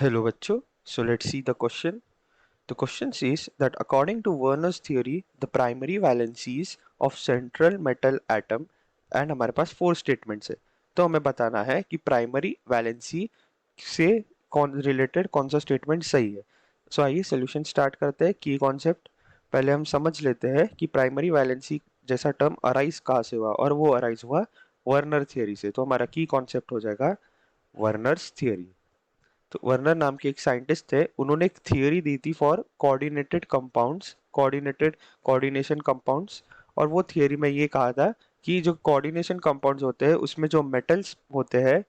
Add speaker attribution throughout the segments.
Speaker 1: Hello बच्चों, so let's see the question. The question says that according to Werner's theory, the primary valencies of central metal atom and हमारे पास 4 statements है. तो हमें बताना है कि प्राइमरी वैलेंसी से कौन रिलेटेड कौन सा स्टेटमेंट सही है. सो आइए सोल्यूशन स्टार्ट करते हैं. की कॉन्सेप्ट पहले हम समझ लेते हैं कि प्राइमरी वैलेंसी जैसा टर्म अराइज कहाँ से हुआ, और वो अराइज हुआ वर्नर थियरी से. तो हमारा की कॉन्सेप्ट हो जाएगा वर्नर्स थियरी. तो वर्नर नाम के एक साइंटिस्ट थे, उन्होंने एक थियरी दी थी for coordinated compounds, coordination compounds. और वो थियरी में ये कहा था कि जो कोऑर्डिनेशन कंपाउंड्स होते हैं उसमें जो मेटल्स होते हैं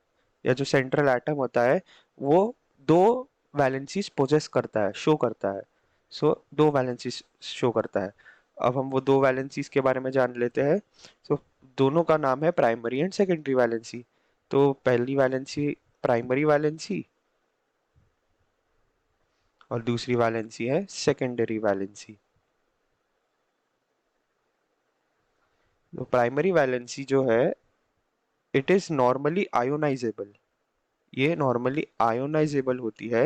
Speaker 1: या जो सेंट्रल एटम होता है वो दो वैलेंसीज पोजेस करता है, शो करता है. दो वैलेंसीज शो करता है. अब हम वो दो वैलेंसीज के बारे में जान लेते हैं. सो दोनों का नाम है प्राइमरी एंड सेकेंडरी वैलेंसी. तो पहली वैलेंसी प्राइमरी वैलेंसी और दूसरी वैलेंसी है सेकेंडरी वैलेंसी. तो प्राइमरी वैलेंसी जो है इट इज नॉर्मली आयोनाइजेबल. ये नॉर्मली आयोनाइजेबल होती है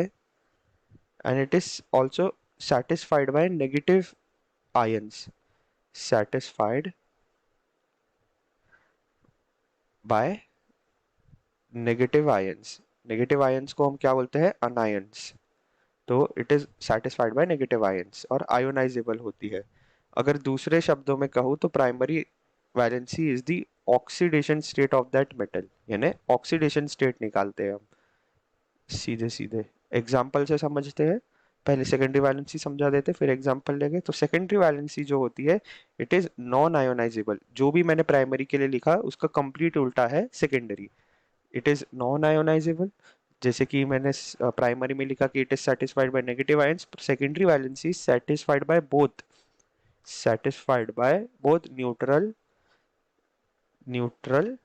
Speaker 1: and it is also satisfied by negative ions. Satisfied by negative ions. Negative ions को हम क्या बोलते हैं? अनायंस. तो it is satisfied by negative ions और आयोनाइजेबल होती है. अगर दूसरे शब्दों में कहूँ तो primary valency is the oxidation state of that metal, यानी ऑक्सीडेशन स्टेट निकालते हैं हम सीधे सीधे. एग्जाम्पल से समझते हैं. पहले सेकेंडरी वैलेंसी समझा देते फिर एग्जाम्पल लेंगे. तो सेकेंडरी वैलेंसी जो होती है इट इज नॉन आयोनाइजेबल. जो भी मैंने प्राइमरी के लिए लिखा उसका कंप्लीट उल्टा है secondary. It is non ionisable. जैसे कि मैंने प्राइमरी में लिखा कि it is satisfied by negative ions, secondary valency satisfied by both neutral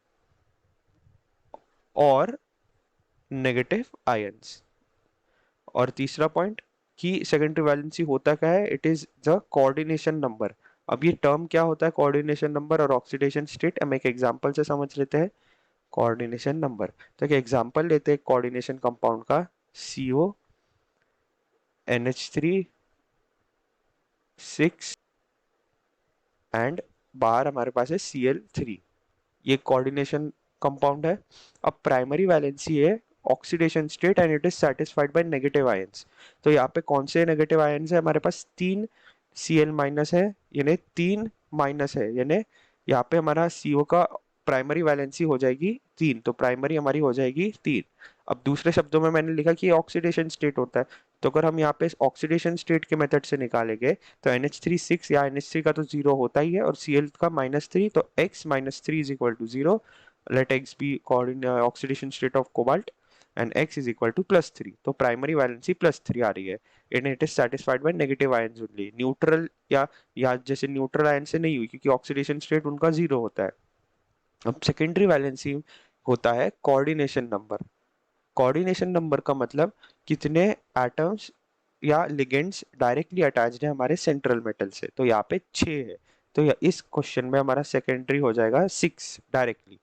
Speaker 1: और नेगेटिव आयंस. और तीसरा पॉइंट कि सेकेंडरी वैलेंसी होता क्या है? It is the coordination number. अब ये टर्म क्या होता है कोऑर्डिनेशन नंबर और ऑक्सीडेशन स्टेट? हम एक एग्जांपल से समझ लेते हैं. कोऑर्डिनेशन नंबर, तो एक एग्जांपल लेते हैं कोऑर्डिनेशन कंपाउंड का. CO NH3 6 एंड बाहर हमारे पास है Cl3. ये कोऑर्डिनेशन कंपाउंड है. अब प्राइमरी वैलेंसी है oxidation state and it is satisfied by negative ions. तो यहाँ पे कौन से नेगेटिव आयंस है? हमारे पास तीन Cl माइनस है, यानी तीन माइनस है, यानी यहाँ पे हमारा CO का प्राइमरी वैलेंसी हो जाएगी 3. तो प्राइमरी हमारी हो जाएगी 3. अब दूसरे शब्दों में मैंने लिखा कि ऑक्सीडेशन स्टेट होता है. तो अगर हम यहाँ पे ऑक्सीडेशन स्टेट के मेथड से निकालेंगे तो NH3 6 या NH3 का तो 0 होता ही है और Cl का -3. तो x -3 is equal to 0. Let x be oxidation state of cobalt and x is equal to +3. तो प्राइमरी वैलेंसी +3 आ रही है. It is satisfied by negative ions only. Neutral या जैसे न्यूट्रल आयन से नहीं हुई क्योंकि ऑक्सीडेशन स्टेट उनका 0 होता है. अब सेकेंडरी वैलेंसी होता है कोऑर्डिनेशन नंबर. कोऑर्डिनेशन नंबर का मतलब कितने एटम्स या लिगेंड्स डायरेक्टली अटैच्ड है हमारे सेंट्रल मेटल से. तो यहाँ पे 6 है. तो इस क्वेश्चन में हमारा सेकेंडरी हो जाएगा 6 डायरेक्टली.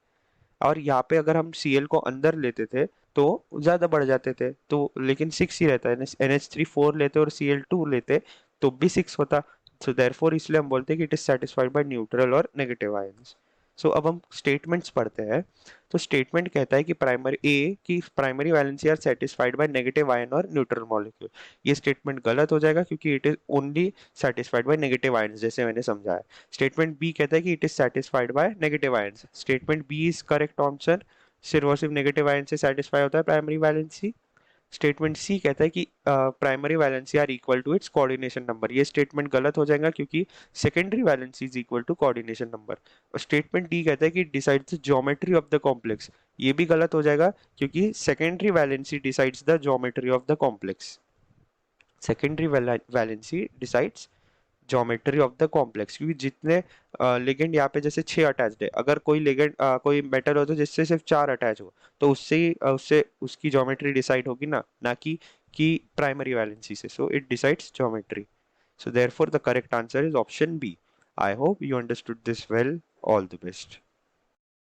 Speaker 1: और यहाँ पे अगर हम Cl को अंदर लेते थे तो ज्यादा बढ़ जाते थे, तो लेकिन 6 ही रहता है. NH3 4 लेते और Cl2 लेते तो भी 6 होता. सो देयरफॉर इसलिए हम बोलते हैं कि it is satisfied bye neutral और नेगेटिव आयंस. अब हम स्टेटमेंट्स पढ़ते हैं. तो स्टेटमेंट कहता है कि primary valency are satisfied by negative ion और न्यूट्रल मॉलिक्यूल. ये स्टेटमेंट गलत हो जाएगा क्योंकि it is only satisfied by negative ions, जैसे मैंने समझाया. स्टेटमेंट बी कहता है कि it is satisfied by negative ions. Statement B is correct answer. सिर्फ और सिर्फ नेगेटिव आयन से सेटिस्फाई होता है प्राइमरी वैलेंसी. स्टेटमेंट सी कहता है कि primary valency are equal to its coordination number. ये स्टेटमेंट गलत हो जाएगा क्योंकि secondary valency is equal to coordination number. और स्टेटमेंट डी कहता है कि decides the geometry of the complex. ये भी गलत हो जाएगा क्योंकि secondary valency decides the geometry of the complex. Secondary valency decides geometry of the complex, क्योंकि जितने लिगेंड यहाँ पे जैसे 6 अटैच्ड है, अगर कोई लिगेंड कोई मेटल हो तो जिससे सिर्फ 4 अटैच हो तो उससे ही उससे उसकी ज्योमेट्री डिसाइड होगी ना कि प्राइमरी वैलेंसी से. So it decides geometry. So therefore the correct answer is option B. I hope you understood this well. All the best.